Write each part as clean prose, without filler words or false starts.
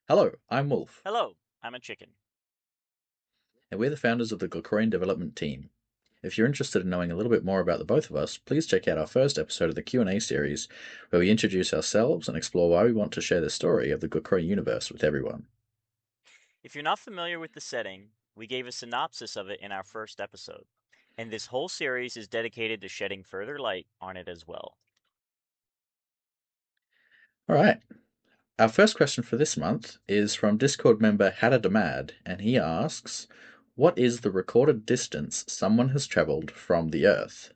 Hello, I'm Wolf, Hello, I'm a chicken. and we're the founders of the Glacorian development team. If you're interested in knowing a little bit more about the both of us, please check out our first episode of the Q&A series, where we introduce ourselves and explore why we want to share the story of the Glacorian universe with everyone. If you're not familiar with the setting, we gave a synopsis of it in our first episode, and this whole series is dedicated to shedding further light on it as well. All right, our first question for this month is from Discord member Hattadamad, and he asks, what is the recorded distance someone has traveled from the Earth?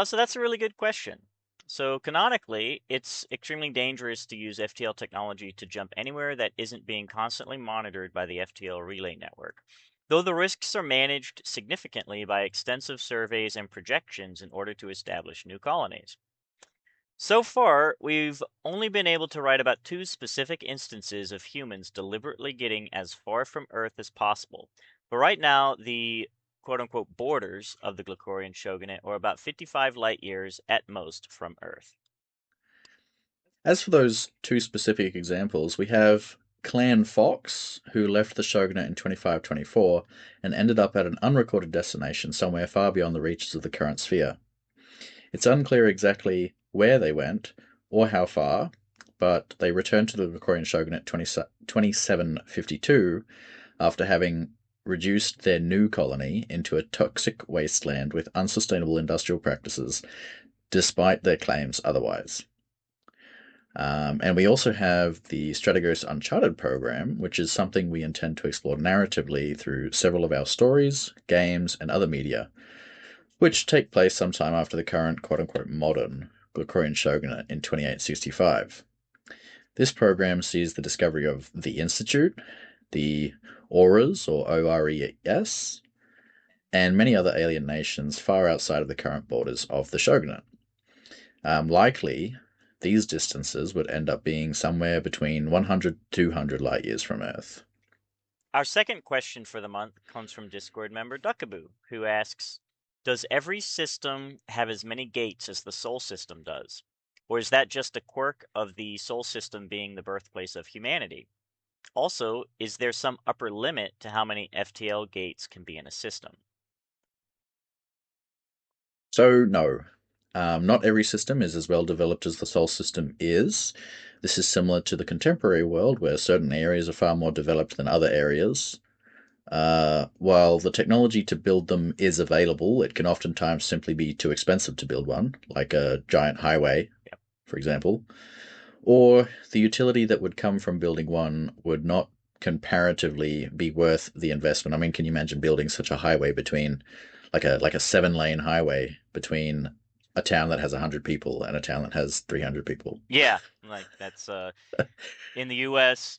So that's a really good question. So canonically, it's extremely dangerous to use FTL technology to jump anywhere that isn't being constantly monitored by the FTL relay network. Though the risks are managed significantly by extensive surveys and projections in order to establish new colonies. So far, we've only been able to write about two specific instances of humans deliberately getting as far from Earth as possible. But right now, the quote unquote borders of the Glacorian shogunate are about 55 light years at most from Earth. As for those two specific examples, we have Clan Fox, who left the shogunate in 2524 and ended up at an unrecorded destination somewhere far beyond the reaches of the current sphere. It's unclear exactly where they went or how far, but they returned to the Glacorian shogunate 2752 after having reduced their new colony into a toxic wasteland with unsustainable industrial practices, despite their claims otherwise. And we also have the Strategos Uncharted program, which is something we intend to explore narratively through several of our stories, games, and other media, which take place sometime after the current quote unquote modern Glacorian shogunate in 2865. This program sees the discovery of the Institute, the Auras or ORES, and many other alien nations far outside of the current borders of the shogunate. Likely, these distances would end up being somewhere between 100 to 200 light years from Earth. Our second question for the month comes from Discord member Duckaboo, who asks, does every system have as many gates as the Sol system does? Or is that just a quirk of the Sol system being the birthplace of humanity? Also, is there some upper limit to how many FTL gates can be in a system? So, no, not every system is as well developed as the Sol system is. This is similar to the contemporary world, where certain areas are far more developed than other areas. While the technology to build them is available, it can oftentimes simply be too expensive to build one, like a giant highway, Yep. for example. Or the utility that would come from building one would not comparatively be worth the investment. I mean, can you imagine building such a highway between, like a 7 lane highway between a town that has 100 people and a town that has 300 people? Yeah, like that's in the US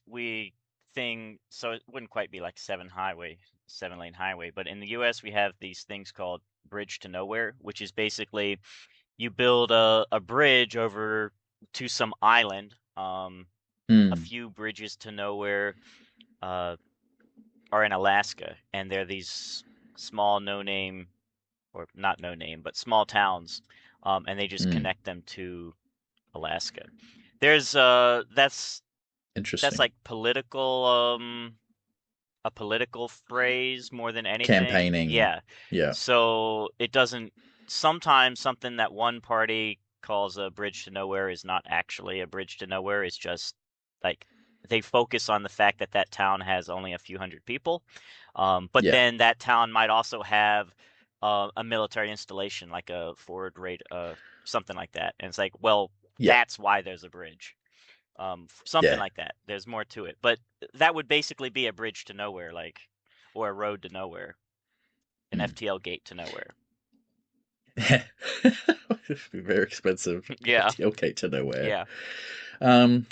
so it wouldn't quite be like 7-lane highway, but in the US we have these things called bridge to nowhere, which is basically you build a bridge over to some island. A Hmm. few bridges to nowhere uh, are in Alaska, and they're these small no name, or not no name, but small towns, and they just Hmm. connect them to Alaska. There's that's Interesting. like a political phrase more than anything. Campaigning. Yeah. Yeah. So it doesn't sometimes something that one party calls a bridge to nowhere is not actually a bridge to nowhere. It's just like they focus on the fact that that town has only a few hundred people. But Yeah. then that town might also have a military installation like a forward rate, something like that. And it's like, well, Yeah. that's why there's a bridge, something Yeah. like that. There's more to it, but that would basically be a bridge to nowhere, like, or a road to nowhere, an Hmm. FTL gate to nowhere. Very expensive. Yeah, Okay, to nowhere. yeah,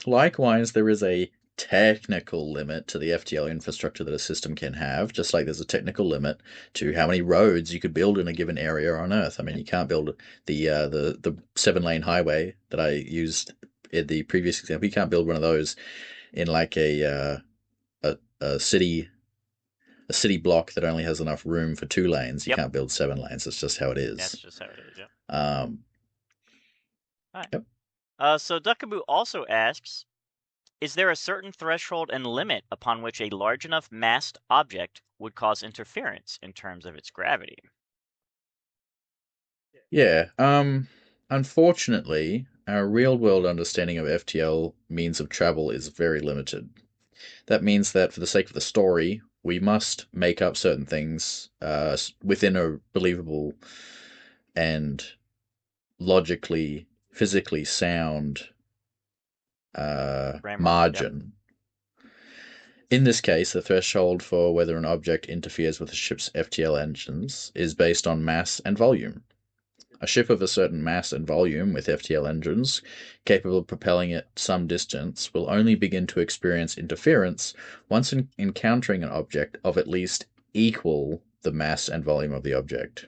Likewise, there is a technical limit to the FTL infrastructure that a system can have, just like there's a technical limit to how many roads you could build in a given area on Earth. I mean, yep, you can't build the 7 lane highway that I used in the previous example. You can't build one of those in like a city block that only has enough room for 2 lanes. You yep. can't build 7 lanes. That's just how it That's is. just how it is. Yep. Um, All right. yep. So Duckaboo also asks, is there a certain threshold and limit upon which a large enough massed object would cause interference in terms of its gravity? Yeah. Unfortunately, our real-world understanding of FTL means of travel is very limited. That means that for the sake of the story, we must make up certain things within a believable and logically, physically sound Framework? Yep. margin. In this case, the threshold for whether an object interferes with a ship's FTL engines is based on mass and volume. A ship of a certain mass and volume with FTL engines capable of propelling it some distance will only begin to experience interference once encountering an object of at least equal the mass and volume of the object.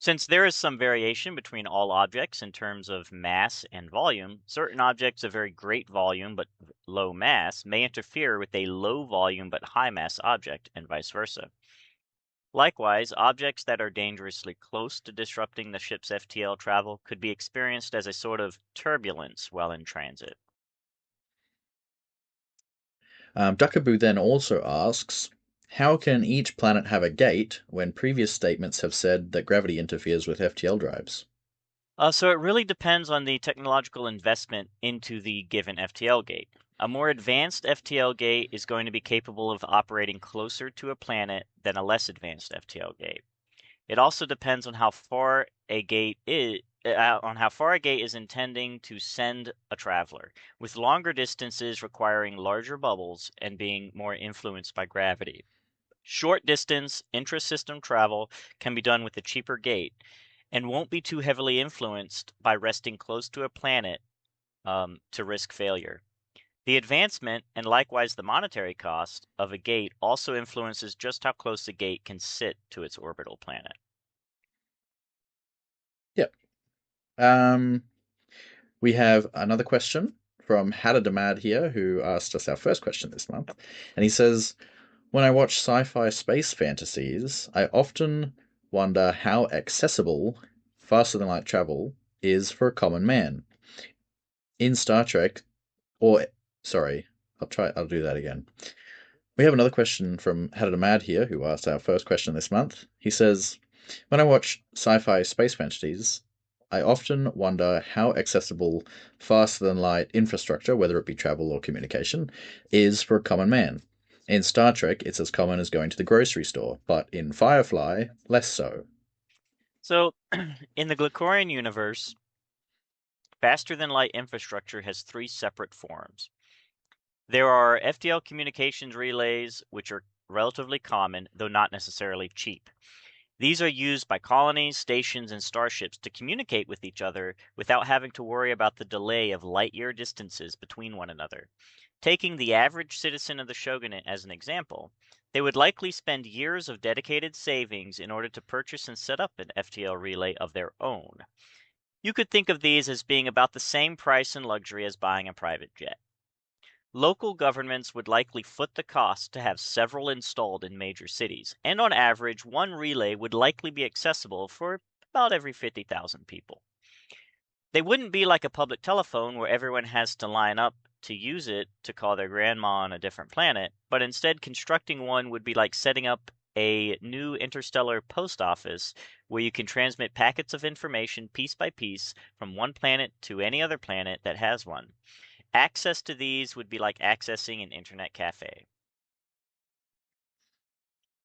Since there is some variation between all objects in terms of mass and volume, certain objects of very great volume but low mass may interfere with a low volume but high mass object, and vice versa. Likewise, objects that are dangerously close to disrupting the ship's FTL travel could be experienced as a sort of turbulence while in transit. Duckaboo then also asks, how can each planet have a gate when previous statements have said that gravity interferes with FTL drives? So it really depends on the technological investment into the given FTL gate. A more advanced FTL gate is going to be capable of operating closer to a planet than a less advanced FTL gate. It also depends on how far a gate is intending to send a traveler, with longer distances requiring larger bubbles and being more influenced by gravity. Short distance intra-system travel can be done with a cheaper gate and won't be too heavily influenced by resting close to a planet to risk failure. The advancement, and likewise the monetary cost, of a gate also influences just how close the gate can sit to its orbital planet. Yep. We have another question from Hattadamad here, who asked us our first question this month. And he says, when I watch sci-fi space fantasies, I often wonder how accessible faster than light travel is for a common man. In Star Trek, or sorry, I'll do that again. We have another question from Haddad here, who asked our first question this month. He says, when I watch sci-fi space fantasies, I often wonder how accessible faster than light infrastructure, whether it be travel or communication, is for a common man. In Star Trek, it's as common as going to the grocery store, but in Firefly, less so. So, in the Glacorian universe, faster than light infrastructure has three separate forms. There are FTL communications relays, which are relatively common, though not necessarily cheap. These are used by colonies, stations, and starships to communicate with each other without having to worry about the delay of light year distances between one another. Taking the average citizen of the shogunate as an example, they would likely spend years of dedicated savings in order to purchase and set up an FTL relay of their own. You could think of these as being about the same price and luxury as buying a private jet. Local governments would likely foot the cost to have several installed in major cities, and on average, one relay would likely be accessible for about every 50,000 people. They wouldn't be like a public telephone where everyone has to line up to use it to call their grandma on a different planet, but instead, constructing one would be like setting up a new interstellar post office where you can transmit packets of information piece by piece from one planet to any other planet that has one. Access to these would be like accessing an internet cafe.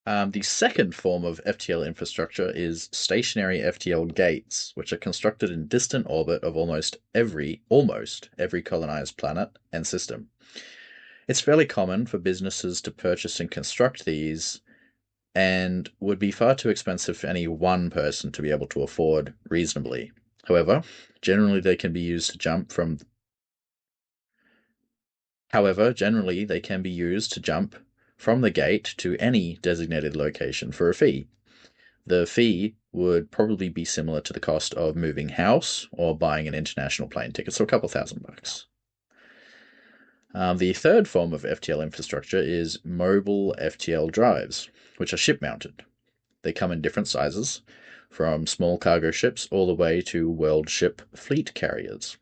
The second form of FTL infrastructure is stationary FTL gates, which are constructed in distant orbit of almost every colonized planet and system. It's fairly common for businesses to purchase and construct these, and would be far too expensive for any one person to be able to afford reasonably. However, generally they can be used to jump from the gate to any designated location for a fee. The fee would probably be similar to the cost of moving house or buying an international plane ticket, so a couple $1,000. The third form of FTL infrastructure is mobile FTL drives, which are ship-mounted. They come in different sizes, from small cargo ships all the way to world ship fleet carriers.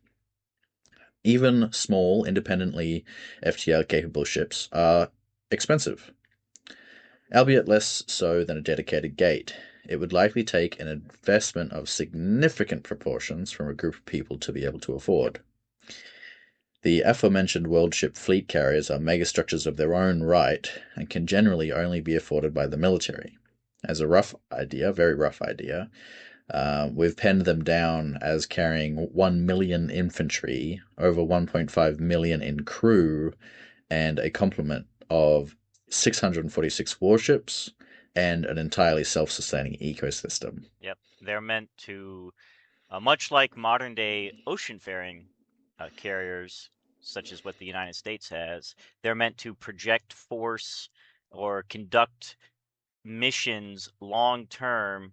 Even small, independently FTL-capable ships are expensive, albeit less so than a dedicated gate. It would likely take an investment of significant proportions from a group of people to be able to afford. The aforementioned world ship fleet carriers are megastructures of their own right and can generally only be afforded by the military. As a rough idea, very rough idea, we've penned them down as carrying 1 million infantry, over 1.5 million in crew, and a complement of 646 warships and an entirely self-sustaining ecosystem. Yep. They're meant to, much like modern day ocean-faring carriers, such as what the United States has, they're meant to project force or conduct missions long term,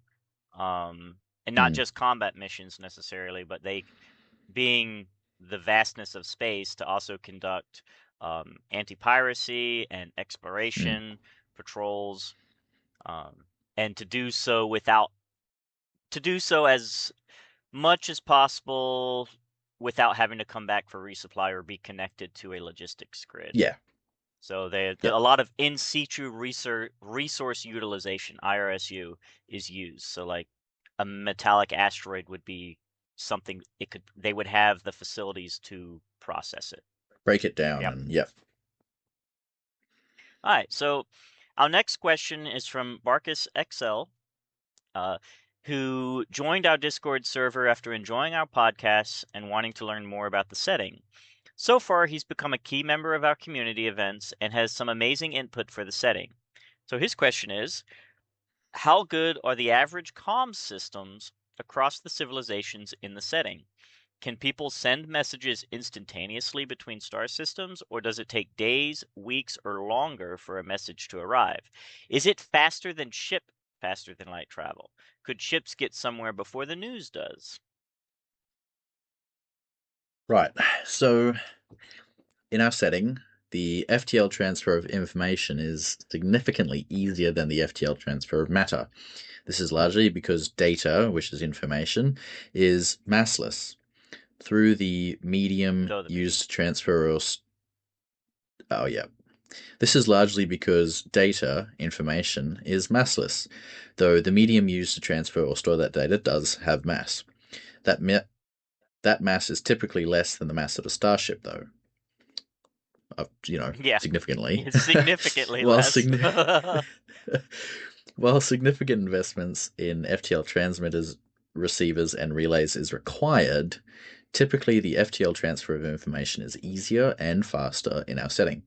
and not Hmm. just combat missions necessarily, but they, being the vastness of space, to also conduct anti-piracy and Hmm. exploration patrols, um, and to do so as much as possible without having to come back for resupply or be connected to a logistics grid. Yeah. So Yep. a lot of in situ resource utilization, IRSU, is used. So like a metallic asteroid would be something they would have the facilities to process it. Break it down Yep. and yep. All right. So our next question is from Barkus XL, uh, who joined our Discord server after enjoying our podcasts and wanting to learn more about the setting. So far, he's become a key member of our community events and has some amazing input for the setting. So his question is, how good are the average comms systems across the civilizations in the setting? Can people send messages instantaneously between star systems, or does it take days, weeks, or longer for a message to arrive? Is it faster than light travel? Could ships get somewhere before the news does? Right. So in our setting, the FTL transfer of information is significantly easier than the FTL transfer of matter. This is largely because data, which is information, is massless. Through the medium Though the medium. used to transfer or oh yeah. This is largely because data, information, is massless, though the medium used to transfer or store that data does have mass. That that mass is typically less than the mass of a starship, though. Yeah, Significantly. it's significantly while, less. signi- while significant investments in FTL transmitters, receivers, and relays is required, typically the FTL transfer of information is easier and faster in our setting.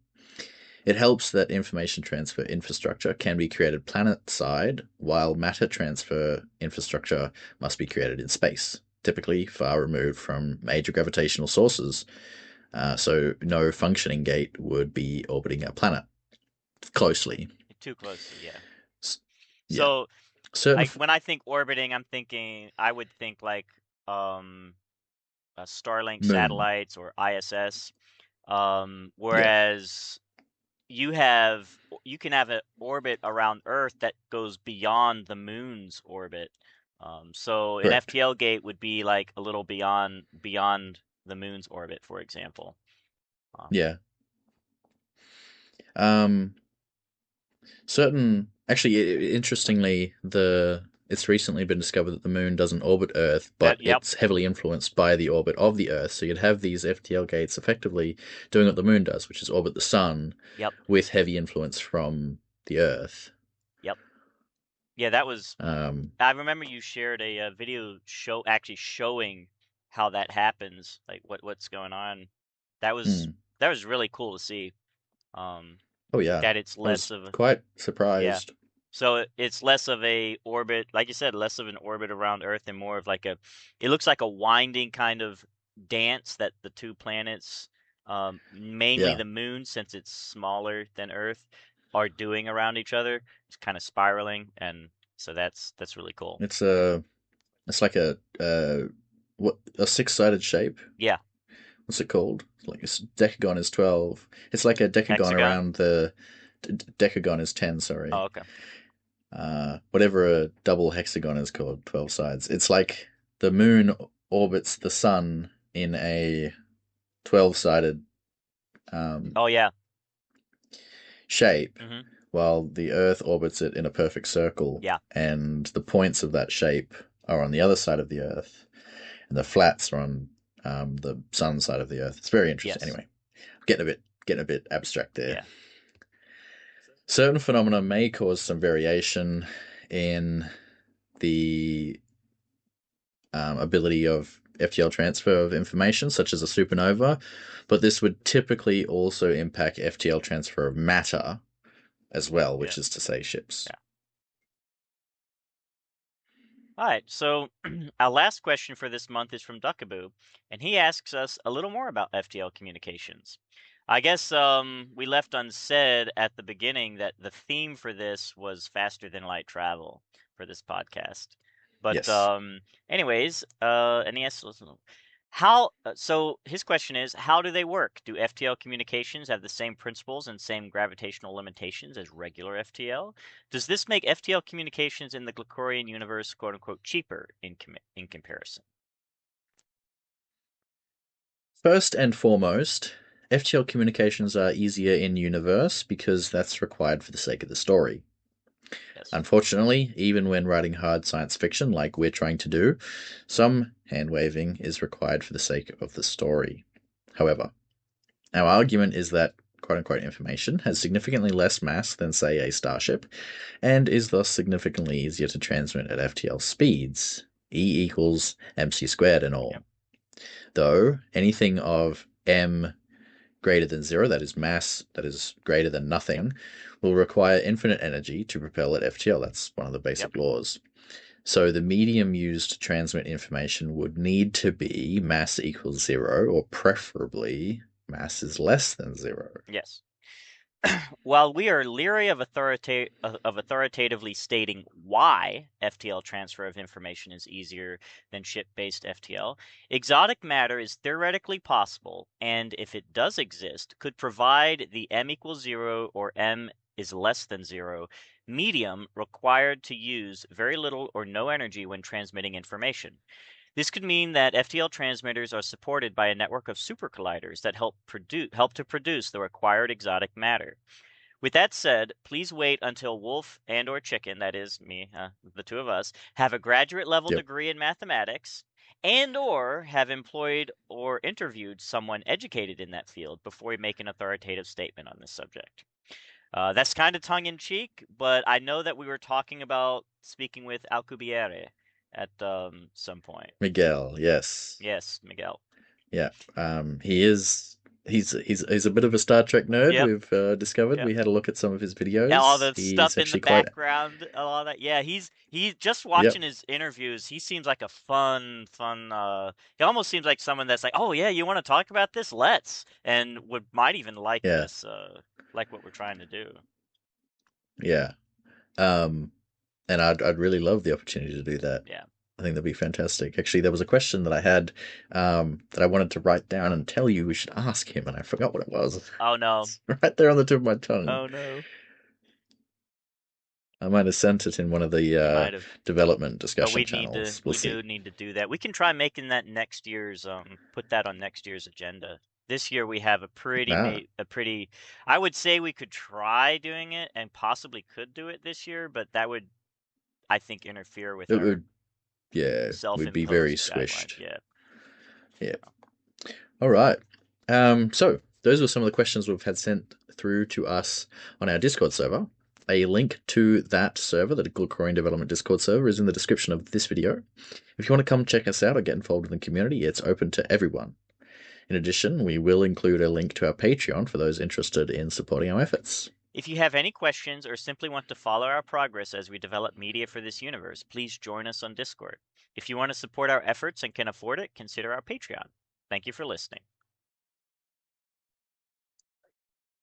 It helps that information transfer infrastructure can be created planet-side, while matter transfer infrastructure must be created in space, typically far removed from major gravitational sources. So no functioning gate would be orbiting our planet closely. Too closely, yeah. Yeah, So certain. when I think orbiting, I would think like Starlink Moon. satellites or ISS. Yeah, Whereas you can have an orbit around Earth that goes beyond the moon's orbit. So an correct. FTL gate would be like a little beyond the moon's orbit, for example. Um, Yeah. Um, interestingly, the it's recently been discovered that the moon doesn't orbit Earth, but yep, it's heavily influenced by the orbit of the Earth. So you'd have these FTL gates effectively doing what the moon does, which is orbit the sun yep, with heavy influence from the Earth. yep. Yeah, that was. Um, I remember you shared a video actually showing how that happens, like what's going on. That was hmm. that was really cool to see. Um, Oh yeah, that it's I less was of a, quite yeah. surprised. So it's less of a orbit, like you said, less of an orbit around Earth and more of like it looks like a winding kind of dance that the two planets, mainly Yeah, the moon, since it's smaller than Earth, are doing around each other. It's kind of spiraling, and so that's really cool. it's like a six-sided shape. Yeah, What's it called? Like a decagon is 12. It's like a decagon hexagon. around the decagon is 10. Oh, Sorry, okay. whatever a double hexagon is called, 12 sides. It's like the moon orbits the sun in a 12-sided um, Oh yeah. shape, Mm-hmm. while the Earth orbits it in a perfect circle, Yeah. and the points of that shape are on the other side of the Earth, and the flats are on the sun side of the Earth. It's very interesting. Yes. Anyway, getting a bit abstract there. Yeah. Certain phenomena may cause some variation in the ability of FTL transfer of information, such as a supernova, but this would typically also impact FTL transfer of matter as well, Yeah. which is to say ships. Yeah. All right. So our last question for this month is from Duckaboo, and he asks us a little more about FTL communications. I guess we left unsaid at the beginning that the theme for this was faster than light travel for this podcast. But Yes. anyways, and he asks, how, so his question is, how do they work? Do FTL communications have the same principles and same gravitational limitations as regular FTL? Does this make FTL communications in the Glacorian universe quote unquote cheaper in comparison? First and foremost, FTL communications are easier in universe because that's required for the sake of the story. Yes. Unfortunately, even when writing hard science fiction like we're trying to do, some hand waving is required for the sake of the story. However, our argument is that quote unquote information has significantly less mass than, say, a starship, and is thus significantly easier to transmit at FTL speeds, E equals mc squared and all. Yep. Though anything of m greater than zero, that is mass that is greater than Yep. nothing, will require infinite energy to propel at FTL. That's one of the Yep. basic laws. So the medium used to transmit information would need to be mass equals zero, or preferably mass is less than zero. Yes. While we are leery of authoritatively stating why FTL transfer of information is easier than ship-based FTL, exotic matter is theoretically possible, and if it does exist, could provide the m equals 0 or m is less than 0 medium required to use very little or no energy when transmitting information. This could mean that FTL transmitters are supported by a network of supercolliders that help to produce the required exotic matter. With that said, please wait until Wolf and or Chicken, that is me, the two of us, have a graduate level Yep. degree in mathematics and or have employed or interviewed someone educated in that field before we make an authoritative statement on this subject. That's kind of tongue in cheek, but I know that we were talking about speaking with Alcubierre at some point. Miguel, yes. Yes, Miguel. Yeah. He is. He's a bit of a Star Trek nerd. Yep. We've discovered. Yep. We had a look at some of his And all videos. the He's stuff in the actually quite. background, all that. Yeah, he's just Yep. watching his interviews. He seems like a fun. He almost seems like someone that's like, oh yeah, you want to talk about this? Let's, and might even like Yeah. this, like what we're trying to do. Yeah. Um, and I'd really love the opportunity to do that. Yeah. I think that'd be fantastic. Actually, there was a question that I had that I wanted to write down and tell you we should ask him, and I forgot what it was. Oh no. It's right there on the tip of my tongue. Oh no. I might have sent it in one of the You might have. development But discussion channels. We'll we see. do need to do that. We can try making that next year's put that on next year's agenda. This year we have Ah, a pretty I would say we could try doing it and possibly could do it this year, but that would I think interfere with it our would. Yeah, we'd be very self-imposed guidelines. squished. Yeah. Yeah. All right. So those were some of the questions we've had sent through to us on our Discord server. A link to that server, the Glacorian Development Discord server, is in the description of this video. If you want to come check us out or get involved in the community, it's open to everyone. In addition, we will include a link to our Patreon for those interested in supporting our efforts. If you have any questions or simply want to follow our progress as we develop media for this universe, please join us on Discord. If you want to support our efforts and can afford it, consider our Patreon. Thank you for listening.